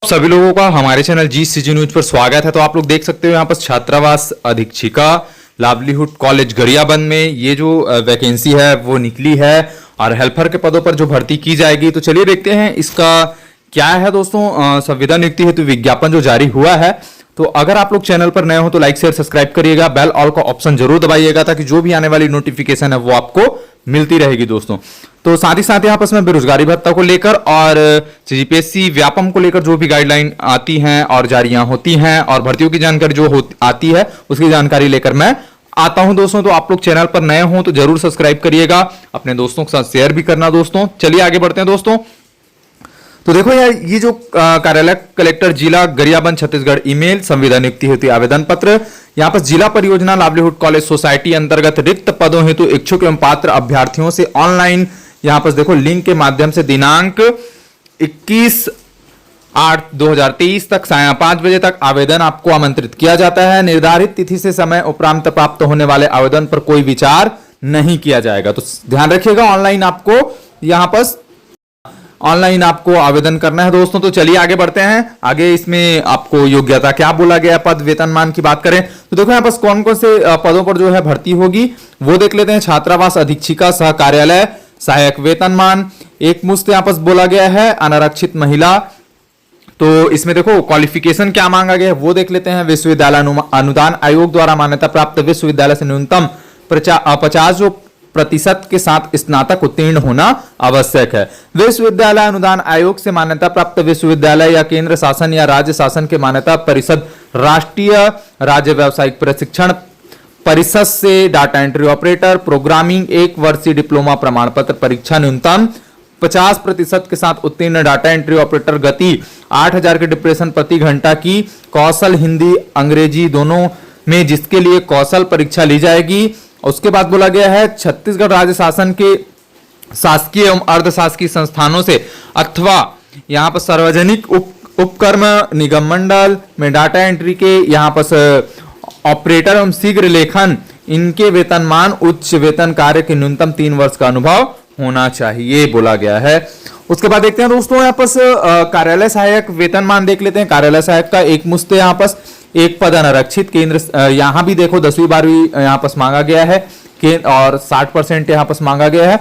सभी लोगों का हमारे चैनल GCG न्यूज पर स्वागत है। तो आप लोग देख सकते हो यहाँ पर छात्रावास अधीक्षिका लावलीहुड कॉलेज गरियाबंद में ये जो वैकेंसी है वो निकली है और हेल्पर के पदों पर जो भर्ती की जाएगी। तो चलिए देखते हैं इसका क्या है दोस्तों। संविदा नियुक्ति हेतु विज्ञापन जो जारी हुआ है, तो अगर आप लोग चैनल पर नए हो तो लाइक शेयर सब्सक्राइब करिएगा, बेल ऑल का ऑप्शन जरूर दबाइएगा ताकि जो भी आने वाली नोटिफिकेशन है वो आपको मिलती रहेगी दोस्तों। तो साथ ही साथ यहाँ पर मैं बेरोजगारी भत्ता को लेकर और जीपीएससी व्यापम को लेकर जो भी गाइडलाइन आती हैं और जारियां होती हैं और भर्तियों की जानकारी जो आती है उसकी जानकारी लेकर मैं आता हूं दोस्तों। तो आप लोग चैनल पर नए हो तो जरूर सब्सक्राइब करिएगा, अपने दोस्तों के साथ शेयर भी करना दोस्तों। चलिए आगे बढ़ते हैं दोस्तों। तो देखो यार, ये जो कार्यालय कलेक्टर जिला गरियाबंद छत्तीसगढ़ ईमेल संविदा नियुक्ति हेतु आवेदन पत्र, यहाँ पर जिला परियोजना लावलीहुड कॉलेज सोसाइटी अंतर्गत रिक्त पदों हेतु इच्छुक एवं पात्र अभ्यर्थियों से ऑनलाइन यहाँ पर देखो लिंक के माध्यम से दिनांक 21/8/2023 तक सायं 5 बजे तक आवेदन आपको आमंत्रित किया जाता है। निर्धारित तिथि से समय उपरांत प्राप्त होने वाले आवेदन पर कोई विचार नहीं किया जाएगा। तो ध्यान रखिएगा, ऑनलाइन आपको आवेदन करना है दोस्तों। तो चलिए आगे बढ़ते हैं। आगे इसमें आपको योग्यता क्या बोला गया, पद वेतनमान की बात करें तो देखो यहाँ पर कौन कौन से पदों पर जो है भर्ती होगी वो देख लेते हैं। छात्रावास अधीक्षिका सह कार्यालय सहायक वेतनमान एक मुश्त यहाँ पर बोला गया है। अनारक्षित महिला, तो इसमें देखो क्वालिफिकेशन क्या मांगा गया है वो देख लेते हैं। विश्वविद्यालय अनुदान आयोग द्वारा मान्यता प्राप्त विश्वविद्यालय से न्यूनतम 50% के साथ स्नातक उत्तीर्ण होना आवश्यक है। विश्वविद्यालय अनुदान आयोग से मान्यता प्राप्त विश्वविद्यालय या केंद्र शासन या राज्य शासन के मान्यता परिषद, राष्ट्रीय राज्य व्यावसायिक प्रशिक्षण परिषद से डाटा एंट्री ऑपरेटर, प्रोग्रामिंग 1 वर्षीय डिप्लोमा प्रमाण पत्र परीक्षा न्यूनतम 50% के साथ उत्तीर्ण डाटा एंट्री ऑपरेटर, गति 8000 के डिप्रेशन प्रति घंटा की, कौशल हिंदी अंग्रेजी दोनों में जिसके लिए कौशल परीक्षा ली जाएगी। उसके बाद बोला गया है छत्तीसगढ़ राज्य शासन के शासकीय एवं अर्धशासकीय संस्थानों से अथवा यहाँ पर सार्वजनिक उपक्रम निगम मंडल में डाटा एंट्री के यहाँ पर ऑपरेटर एवं शीघ्र लेखन, इनके वेतनमान उच्च वेतन कार्य के न्यूनतम 3 वर्ष का अनुभव होना चाहिए बोला गया है। उसके बाद देखते हैं दोस्तों यहाँ पर कार्यालय सहायक वेतनमान देख लेते हैं। कार्यालय सहायक का एक मुश्त यहाँ पर एक पद अनारक्षित केंद्र, यहाँ भी देखो 10वीं 12वीं यहाँ पर मांगा गया है और 60% यहाँ पर मांगा गया है।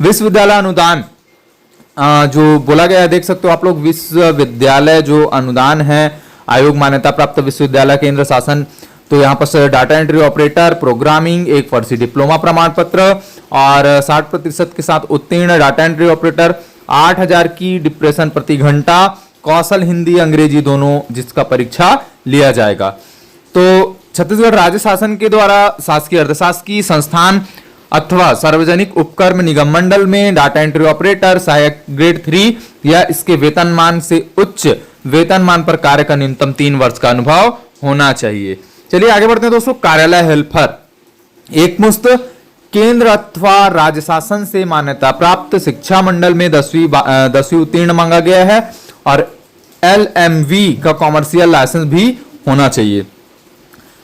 विश्वविद्यालय अनुदान जो बोला गया है देख सकते हो आप लोग, विश्वविद्यालय जो अनुदान है आयोग मान्यता प्राप्त विश्वविद्यालय केंद्र शासन, तो यहाँ पर डाटा एंट्री ऑपरेटर, प्रोग्रामिंग 1 वर्षीय डिप्लोमा प्रमाण पत्र और 60% के साथ उत्तीर्ण डाटा एंट्री ऑपरेटर, 8000 की डिप्रेशन प्रति घंटा, कौशल हिंदी अंग्रेजी दोनों जिसका परीक्षा लिया जाएगा। तो छत्तीसगढ़ राज्य शासन के द्वारा शासकीय अर्धशासकीय संस्थान अथवा सार्वजनिक उपक्रम निगम मंडल में डाटा एंट्री ऑपरेटर सहायक ग्रेड 3 या इसके वेतनमान से उच्च वेतनमान पर कार्य का न्यूनतम 3 वर्ष का अनुभव होना चाहिए। चलिए आगे बढ़ते हैं दोस्तों। कार्यालय हेल्पर एक मुश्त केंद्र अथवा राज्य शासन से मान्यता प्राप्त शिक्षा मंडल में 10वीं उत्तीर्ण मांगा गया है और LMV का कॉमर्शियल लाइसेंस भी होना चाहिए।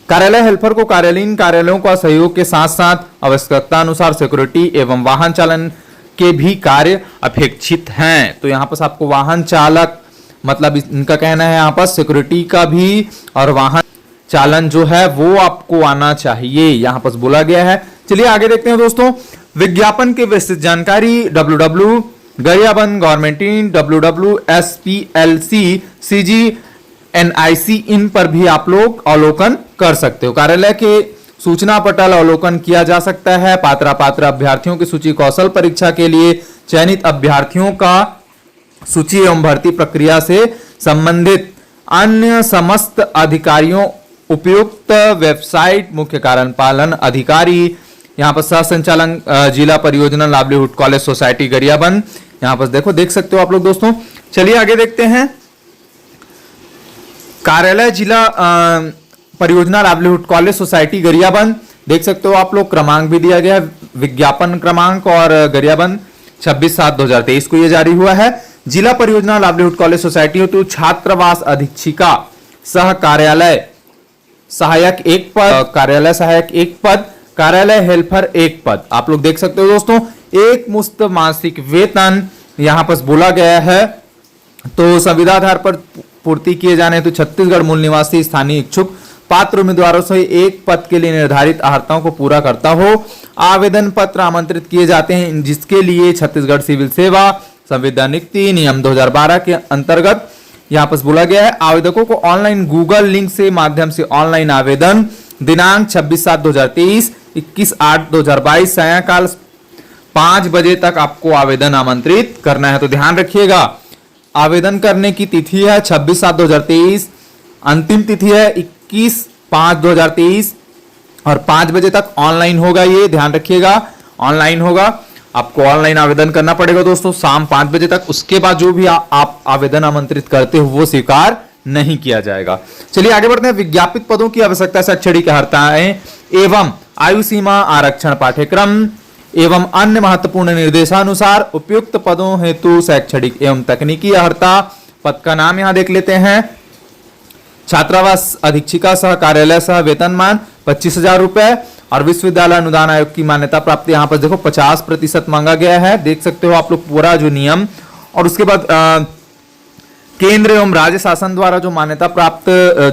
कार्यालय हेल्पर को कार्यालयीन कार्यालयों का सहयोग के साथ साथ आवश्यकता अनुसार सिक्योरिटी एवं वाहन चालन के भी कार्य अपेक्षित हैं। तो यहाँ पर आपको वाहन चालक, मतलब इनका कहना है यहाँ पर सिक्योरिटी का भी और वाहन चालन जो है वो आपको आना चाहिए, यहाँ पर बोला गया है। चलिए आगे देखते हैं दोस्तों। विज्ञापन के विस्तृत जानकारी www Gariaband government in WWSPLC-CG-NIC इन पर भी आप लोग अवलोकन कर सकते हो। कार्यालय के सूचना पटल अवलोकन किया जा सकता है। पात्र अभ्यर्थियों की सूची, कौशल परीक्षा के लिए चयनित अभ्यर्थियों का सूची एवं भर्ती प्रक्रिया से संबंधित अन्य समस्त अधिकारियों, उपयुक्त वेबसाइट, मुख्य कार्यपालन अधिकारी, यहाँ पर सह संचालन जिला परियोजना लावलीहुड कॉलेज सोसाइटी गरियाबंद, यहाँ पर देखो देख सकते हो आप लोग दोस्तों। चलिए आगे देखते हैं। कार्यालय जिला परियोजना लावलीहुड कॉलेज सोसाइटी गरियाबंद देख सकते हो आप लोग, क्रमांक भी दिया गया है, विज्ञापन क्रमांक, और गरियाबंद 26/7/2023 को यह जारी हुआ है। जिला परियोजना लावलीहुड कॉलेज सोसाइटी हेतु छात्रावास अधीक्षिका सह कार्यालय सहायक 1 पद, कार्यालय सहायक 1 पद, कार्यालय हेल्पर 1 पद। आप लोग देख सकते हो दोस्तों। एक मुश्त मासिक वेतन यहाँ पर बोला गया है। तो संविदा आधार पर पूर्ति किए जाने हेतु छत्तीसगढ़ मूल निवासी स्थानीय इच्छुक पात्र उम्मीदवारों से एक पद के लिए निर्धारित अर्हताओं को पूरा करता हो आवेदन पत्र आमंत्रित किए जाते हैं, जिसके लिए छत्तीसगढ़ सिविल सेवा संविदा नियुक्ति नियम 2012 के अंतर्गत यहाँ पर बोला गया है आवेदकों को ऑनलाइन गूगल लिंक से माध्यम से ऑनलाइन आवेदन दिनांक 26/7/2023 21/8/2022 सायंकाल 5 बजे तक आपको आवेदन आमंत्रित करना है। तो ध्यान रखिएगा, आवेदन करने की तिथि है 26/7/2023, अंतिम तिथि है 21/5/2023 और 5 बजे तक ऑनलाइन होगा। ये ध्यान रखिएगा, ऑनलाइन होगा, आपको ऑनलाइन आवेदन करना पड़ेगा दोस्तों शाम 5 बजे तक। उसके बाद जो भी आप आवेदन आमंत्रित करते हो वो स्वीकार नहीं किया जाएगा। चलिए आगे बढ़ते हैं। विज्ञापित पदों की आवश्यकता शैक्षणिक अर्हताएं एवं आयु सीमा आरक्षण पाठ्यक्रम एवं अन्य महत्वपूर्ण निर्देशानुसार उपयुक्त पदों हेतु शैक्षणिक एवं तकनीकी अर्हता। पद का नाम यहां देख लेते हैं। छात्रावास अधीक्षिका सह कार्यालय सह वेतनमान 25,000 रुपए और विश्वविद्यालय अनुदान आयोग की मान्यता प्राप्त। यहाँ पर देखो 50% मांगा गया है, देख सकते हो आप लोग पूरा जो नियम। और उसके बाद केंद्र एवं राज्य शासन द्वारा जो मान्यता प्राप्त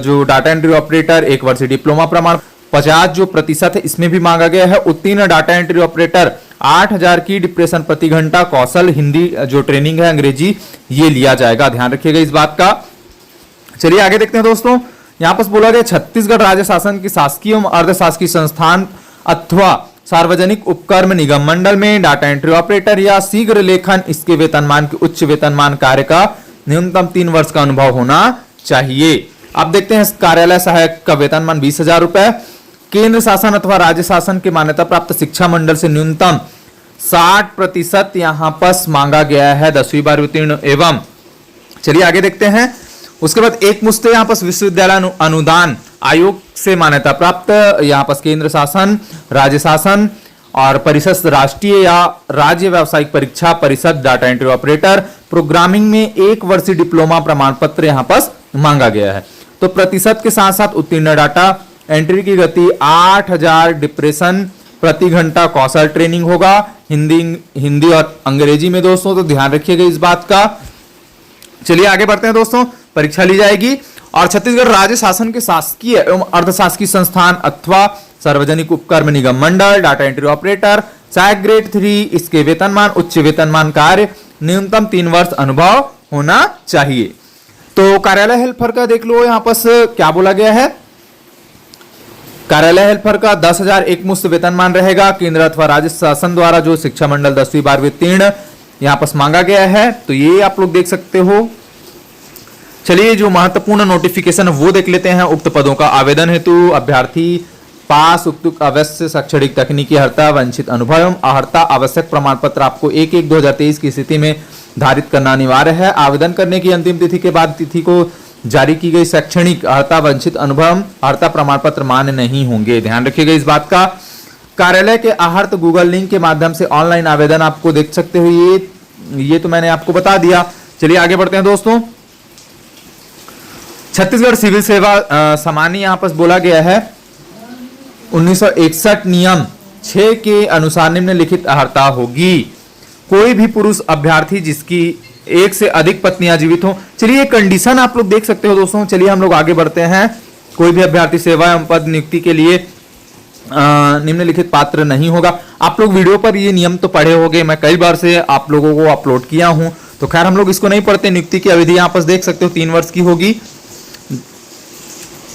जो डाटा एंट्री ऑपरेटर 1 वर्षीय डिप्लोमा प्रमाण 50% है, इसमें भी मांगा गया है। उत्तीर्ण डाटा एंट्री ऑपरेटर 8,000 की डिप्रेशन प्रति घंटा कौशल हिंदी जो ट्रेनिंग है अंग्रेजी ये लिया जाएगा, ध्यान रखिएगा इस बात का। चलिए आगे देखते हैं दोस्तों। यहां पर बोला गया छत्तीसगढ़ राज्य शासन की शासकीय एवं अर्धशासकीय संस्थान अथवा सार्वजनिक उपक्रम निगम मंडल में डाटा एंट्री ऑपरेटर या शीघ्र लेखन इसके वेतनमान के उच्च वेतनमान कार्य का न्यूनतम 3 वर्ष का अनुभव होना चाहिए। अब देखते हैं कार्यालय सहायक का वेतनमान 20,000 रुपए। केंद्र शासन अथवा राज्य शासन के मान्यता प्राप्त शिक्षा मंडल से न्यूनतम 60% यहां पर मांगा गया है 10वीं बार उत्तीर्ण एवं। चलिए आगे देखते हैं। उसके बाद एक मुश्त यहाँ पर विश्वविद्यालय अनुदान आयोग से मान्यता प्राप्त यहाँ पर केंद्र शासन राज्य शासन और परिषद राष्ट्रीय या राज्य व्यावसायिक परीक्षा परिषद डाटा एंट्री ऑपरेटर प्रोग्रामिंग में 1 वर्षीय डिप्लोमा प्रमाण पत्र यहाँ पर मांगा गया है। तो प्रतिशत के साथ साथ उत्तीर्ण डाटा एंट्री की गति 8,000 डिप्रेशन प्रति घंटा कौशल ट्रेनिंग होगा हिंदी और अंग्रेजी में दोस्तों, तो ध्यान रखिएगा इस बात का। चलिए आगे बढ़ते हैं दोस्तों। परीक्षा ली जाएगी और छत्तीसगढ़ राज्य शासन के शासकीय एवं अर्धशासकीय संस्थान अथवा सार्वजनिक उपक्रम निगम मंडल डाटा एंट्री ऑपरेटर चाहे ग्रेड 3 इसके वेतनमान उच्च वेतनमान कार्य न्यूनतम 3 वर्ष अनुभव होना चाहिए। तो कार्यालय हेल्पर का देख लो, यहां पर क्या बोला गया है। कार्यालय हेल्पर का 10,000 एक मुश्त वेतनमान रहेगा। केंद्र अथवा राज्य शासन द्वारा जो शिक्षा मंडल 10वीं बार उत्तीर्ण यहां पर मांगा गया है, तो ये आप लोग देख सकते हो। चलिए जो महत्वपूर्ण नोटिफिकेशन वो देख लेते हैं। उक्त पदों का आवेदन हेतु अभ्यर्थी पास उक्त अवश्य शैक्षणिक तकनीकी अर्हता वंचित अनुभव एवं अर्हता आवश्यक प्रमाण पत्र आपको 1/1/2023 की स्थिति में धारित करना अनिवार्य है। आवेदन करने की अंतिम तिथि के बाद तिथि को जारी की गई शैक्षणिक अर्हता वंचित अनुभव अर्हता प्रमाण पत्र मान्य नहीं होंगे, ध्यान रखिएगा इस बात का। कार्यालय के आहर्त गूगल लिंक के माध्यम से ऑनलाइन आवेदन आपको देख सकते हो, ये तो मैंने आपको बता दिया। चलिए आगे बढ़ते हैं दोस्तों। छत्तीसगढ़ सिविल सेवा सामान्य यहां पर बोला गया है 1961 नियम 6 के अनुसार निम्नलिखित अर्हता होगी। कोई भी पुरुष अभ्यर्थी जिसकी 1 से अधिक पत्नियां जीवित हो। चलिए कंडीशन आप लोग देख सकते हो दोस्तों। चलिए हम लोग आगे बढ़ते हैं। कोई भी अभ्यर्थी सेवा एवं पद नियुक्ति के लिए निम्नलिखित पात्र नहीं होगा। आप लोग वीडियो पर ये नियम तो पढ़े होंगे, मैं कई बार से आप लोगों को अपलोड किया हूं, तो खैर हम लोग इसको नहीं पढ़ते। नियुक्ति की अवधि यहाँ पर देख सकते हो 3 वर्ष की होगी।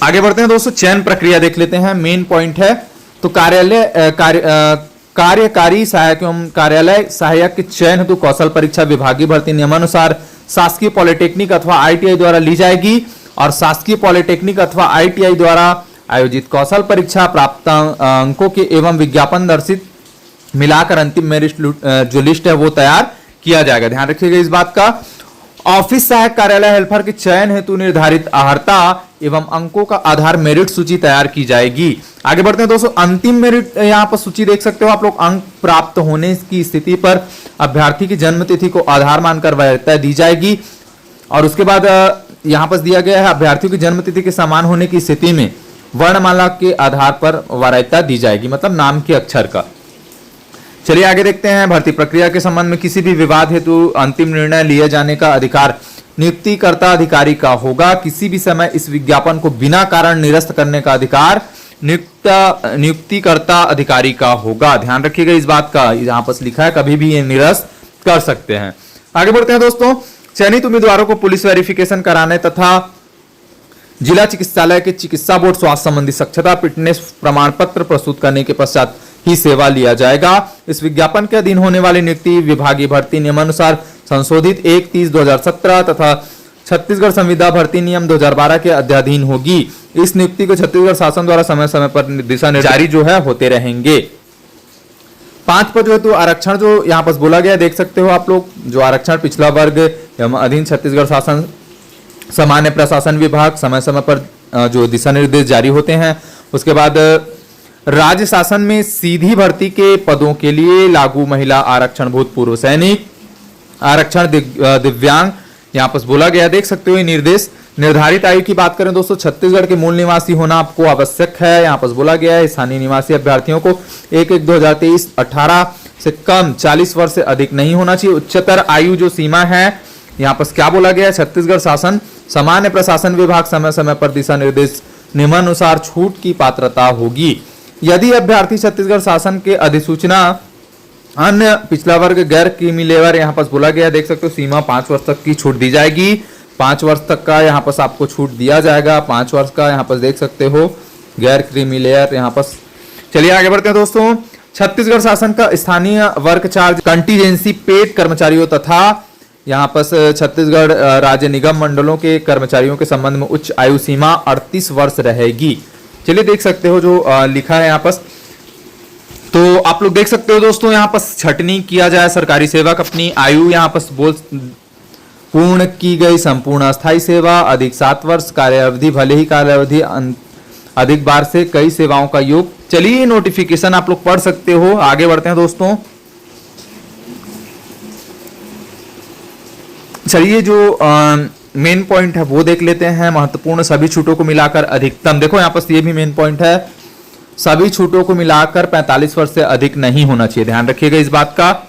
आगे बढ़ते हैं दोस्तों। चयन प्रक्रिया देख लेते हैं, मेन पॉइंट है। तो कार्यकारी सहायक एवं कार्यालय सहायक के चयन हेतु कौशल परीक्षा विभागीय भर्ती नियमानुसार शासकीय पॉलिटेक्निक अथवा ITI द्वारा ली जाएगी और शासकीय पॉलिटेक्निक अथवा ITI द्वारा आयोजित कौशल परीक्षा प्राप्त अंकों के एवं विज्ञापन दर्शित मिलाकर अंतिम मेरिट जो लिस्ट है वो तैयार किया जाएगा, ध्यान रखिएगा इस बात का। ऑफिस सहायक कार्यालय हेल्पर के चयन हेतु निर्धारित अर्हता एवं अंकों का आधार मेरिट सूची तैयार की जाएगी। आगे बढ़ते हैं दोस्तों। अंतिम मेरिट यहाँ पर सूची देख सकते हो आप लोग। अंक प्राप्त होने की स्थिति पर अभ्यर्थी की जन्म तिथि को आधार मानकर वैधता दी जाएगी और उसके बाद यहाँ पर दिया गया है अभ्यर्थियों की जन्म तिथि के समान होने की स्थिति में वर्णमाला के आधार पर वैधता दी जाएगी, मतलब नाम के अक्षर का। चलिए आगे देखते हैं। भर्ती प्रक्रिया के संबंध में किसी भी विवाद हेतु अंतिम निर्णय लिए जाने का अधिकार नियुक्तिकर्ता अधिकारी का होगा। किसी भी समय इस विज्ञापन को बिना कारण निरस्त करने का अधिकार नियुक्तिकर्ता अधिकारी का होगा। ध्यान रखिएगा इस बात का, यहां पर लिखा है कभी भी ये निरस्त कर सकते हैं। आगे बढ़ते हैं दोस्तों। चयनित उम्मीदवारों को पुलिस वेरिफिकेशन कराने तथा जिला चिकित्सालय के चिकित्सा बोर्ड स्वास्थ्य संबंधी क्षमता फिटनेस प्रमाण पत्र प्रस्तुत करने के पश्चात ही सेवा लिया जाएगा। इस विज्ञापन के अधीन होने वाली नियुक्ति विभागीय भर्ती नियमानुसार संशोधित 1/30/2017 तथा छत्तीसगढ़ संविदा भर्ती नियम 2012 के अध्याधीन होगी। इस नियुक्ति को छत्तीसगढ़ शासन द्वारा समय समय पर दिशा निर्देश जारी जो है होते रहेंगे। 5 पर जो है तो आरक्षण जो यहाँ पर बोला गया देख सकते हो आप लोग, जो आरक्षण पिछड़ा वर्ग एवं अधीन छत्तीसगढ़ शासन सामान्य प्रशासन विभाग समय समय पर जो दिशा निर्देश जारी होते हैं। उसके बाद राज्य शासन में सीधी भर्ती के पदों के लिए लागू महिला आरक्षण, भूतपूर्व सैनिक आरक्षण, दिव्यांग यहाँ पर बोला गया देख सकते हो ये निर्देश। निर्धारित आयु की बात करें दोस्तों, छत्तीसगढ़ के मूल निवासी होना आपको आवश्यक है। यहाँ पर बोला गया है स्थानीय निवासी अभ्यर्थियों को 1/1/2023 18 से कम 40 वर्ष से अधिक नहीं होना चाहिए। उच्चतर आयु जो सीमा है यहाँ पर क्या बोला गया है, छत्तीसगढ़ शासन सामान्य प्रशासन विभाग समय समय पर दिशा निर्देश नियमानुसार छूट की पात्रता होगी। यदि अभ्यर्थी छत्तीसगढ़ शासन के अधिसूचना अन्य पिछला वर्ग गैर क्रीमी लेयर यहाँ पर बोला गया देख सकते हो, सीमा 5 वर्ष तक की छूट दी जाएगी। 5 वर्ष तक का यहाँ पर आपको छूट दिया जाएगा। 5 वर्ष का यहाँ पर देख सकते हो गैर क्रीमी लेयर यहाँ पर। चलिए आगे बढ़ते हैं दोस्तों। छत्तीसगढ़ शासन का स्थानीय वर्क चार्ज कंटीजेंसी पेड कर्मचारियों तथा यहाँ पर छत्तीसगढ़ राज्य निगम मंडलों के कर्मचारियों के संबंध में उच्च आयु सीमा 38 वर्ष रहेगी। चलिए देख सकते हो जो लिखा है यहाँ पर, तो आप लोग देख सकते हो दोस्तों यहाँ पर छटनी किया जाए सरकारी सेवक अपनी आयु यहाँ पर बोल पूर्ण की गई संपूर्ण अस्थायी सेवा अधिक 7 वर्ष कार्यावधि, भले ही कार्यावधि अधिक बार से कई सेवाओं का योग। चलिए नोटिफिकेशन आप लोग पढ़ सकते हो। आगे बढ़ते हैं दोस्तों। चलिए जो मेन पॉइंट है वो देख लेते हैं। महत्वपूर्ण सभी छूटों को मिलाकर अधिकतम, देखो यहाँ पर ये भी मेन पॉइंट है, सभी छूटों को मिलाकर 45 वर्ष से अधिक नहीं होना चाहिए। ध्यान रखिएगा इस बात का।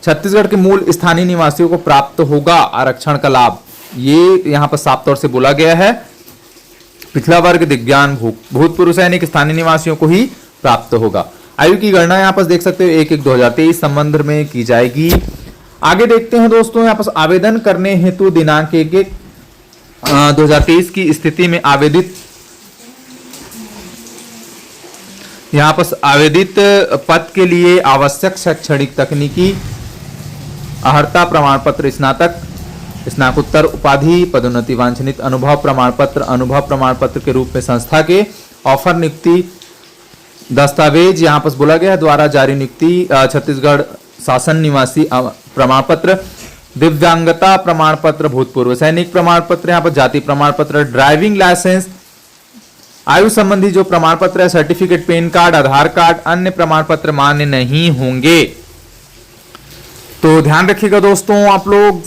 छत्तीसगढ़ के मूल स्थानीय निवासियों को प्राप्त होगा आरक्षण का लाभ, ये यहाँ पर साफ तौर से बोला गया है। पिछला वर्ग, दिव्यांग, भूतपूर्व सैनिक, स्थानीय निवासियों को ही प्राप्त होगा। आयु की गणना यहाँ पर देख सकते हो 1/1/2023 संबंध में की जाएगी। आगे देखते हैं दोस्तों, यहाँ पर आवेदन करने हेतु दिनांक 1/1/2023 की स्थिति में आवेदित यहाँ पर आवेदित पद के लिए आवश्यक शैक्षणिक तकनीकी अर्हता प्रमाण पत्र, स्नातक स्नातकोत्तर उपाधि, पदोन्नति वांछनित अनुभव प्रमाण पत्र के रूप में संस्था के ऑफर नियुक्ति दस्तावेज यहाँ पर बोला गया द्वारा जारी नियुक्ति छत्तीसगढ़ शासन निवासी प्रमाण पत्र, दिव्यांगता प्रमाण पत्र, भूतपूर्व सैनिक प्रमाण पत्र, यहाँ पर जाति प्रमाण पत्र, ड्राइविंग लाइसेंस, आयु संबंधी जो प्रमाण पत्र है, सर्टिफिकेट, पैन कार्ड, आधार कार्ड, अन्य प्रमाण पत्र मान्य नहीं होंगे। तो ध्यान रखिएगा दोस्तों आप लोग।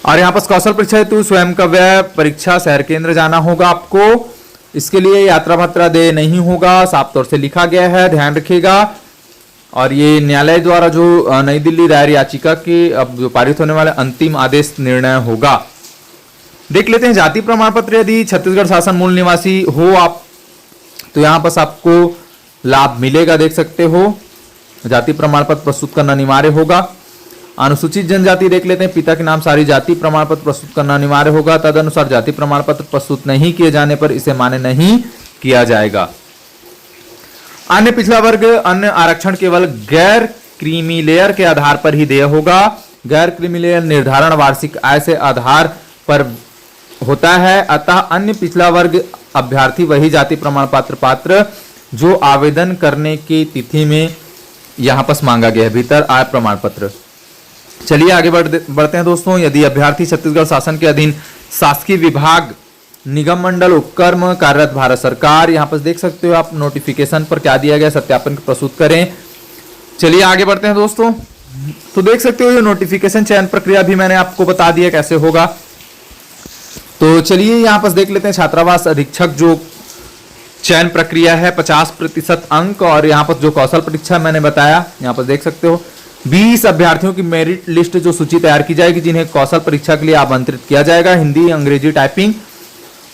और यहाँ पर कौशल परीक्षा हेतु स्वयं का व्यय, परीक्षा शहर केंद्र जाना होगा आपको। इसके लिए यात्रा भत्ता दे नहीं होगा, साफ तौर से लिखा गया है, ध्यान रखिएगा। और ये न्यायालय द्वारा जो नई दिल्ली दायर याचिका के अब जो पारित होने वाले अंतिम आदेश निर्णय होगा। देख लेते हैं जाति प्रमाण पत्र, यदि छत्तीसगढ़ शासन मूल निवासी हो आप तो यहाँ पर आपको लाभ मिलेगा। देख सकते हो जाति प्रमाण पत्र प्रस्तुत करना अनिवार्य होगा। अनुसूचित जनजाति देख लेते हैं, पिता के नाम सारी जाति प्रमाण पत्र प्रस्तुत करना अनिवार्य होगा। तदनुसार जाति प्रमाण पत्र प्रस्तुत नहीं किए जाने पर इसे मान्य नहीं किया जाएगा। अन्य पिछड़ा वर्ग, अन्य आरक्षण केवल गैर क्रीमी लेयर के आधार पर ही देय होगा। गैर क्रीमी लेयर निर्धारण वार्षिक आय से आधार पर होता है, अतः अन्य पिछड़ा वर्ग अभ्यर्थी वही जाति प्रमाण पत्र पात्र जो आवेदन करने की तिथि में यहाँ पर मांगा गया है, भीतर आय प्रमाण पत्र। चलिए आगे बढ़ते हैं दोस्तों। यदि अभ्यर्थी छत्तीसगढ़ शासन के अधीन शासकीय विभाग, निगम मंडल, उपक्रम कार्यरत भारत सरकार, यहाँ पर देख सकते हो आप नोटिफिकेशन पर क्या दिया गया, सत्यापन प्रस्तुत करें। चलिए आगे बढ़ते हैं दोस्तों। तो देख सकते हो ये नोटिफिकेशन चयन प्रक्रिया भी मैंने आपको बता दिया कैसे होगा। तो चलिए यहाँ पर देख लेते हैं छात्रावास अधीक्षक जो चयन प्रक्रिया है 50% अंक, और यहाँ पर जो कौशल परीक्षा मैंने बताया यहाँ पर देख सकते हो 20 अभ्यर्थियों की मेरिट लिस्ट जो सूची तैयार की जाएगी, जिन्हें कौशल परीक्षा के लिए आमंत्रित किया जाएगा। हिंदी, अंग्रेजी, टाइपिंग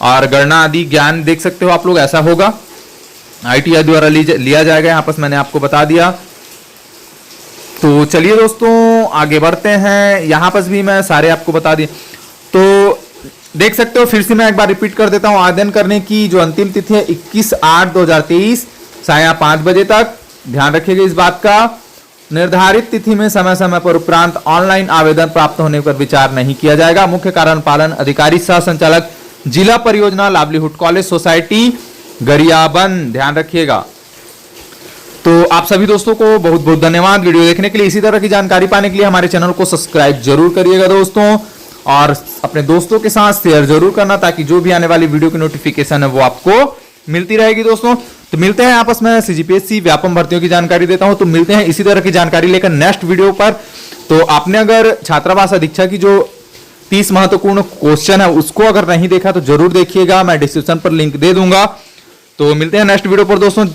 और गणना आदि ज्ञान देख सकते हो आप लोग, ऐसा होगा। ITI द्वारा लिया जाएगा, यहाँ पर मैंने आपको बता दिया। तो चलिए दोस्तों आगे बढ़ते हैं। यहाँ पर भी मैं सारे आपको बता दिए, तो देख सकते हो। फिर से मैं एक बार रिपीट कर देता हूँ। आवेदन करने की जो अंतिम तिथि है 21/8/2023 साया 5 बजे तक। ध्यान रखिएगा इस बात का। निर्धारित तिथि में समय समय पर उपरांत ऑनलाइन आवेदन प्राप्त होने पर विचार नहीं किया जाएगा। मुख्य कार्य पालन अधिकारी सह संचालक जिला परियोजना लाइवलीहुड कॉलेज सोसाइटी गरियाबंद, ध्यान रखिएगा। तो आप सभी दोस्तों को बहुत बहुत धन्यवाद वीडियो देखने के लिए। इसी तरह की जानकारी पाने के लिए हमारे चैनल को सब्सक्राइब जरूर करिएगा दोस्तों, और अपने दोस्तों के साथ शेयर जरूर करना, ताकि जो भी आने वाली वीडियो की नोटिफिकेशन है वो आपको मिलती रहेगी दोस्तों। तो मिलते हैं आपस में। CGPSC व्यापम भर्तियों की जानकारी देता हूं, तो मिलते हैं इसी तरह की जानकारी लेकर नेक्स्ट वीडियो पर। तो आपने अगर छात्रावास अधीक्षक की जो 30 महत्वपूर्ण क्वेश्चन है उसको अगर नहीं देखा तो जरूर देखिएगा, मैं डिस्क्रिप्शन पर लिंक दे दूंगा। तो मिलते हैं नेक्स्ट वीडियो पर दोस्तों।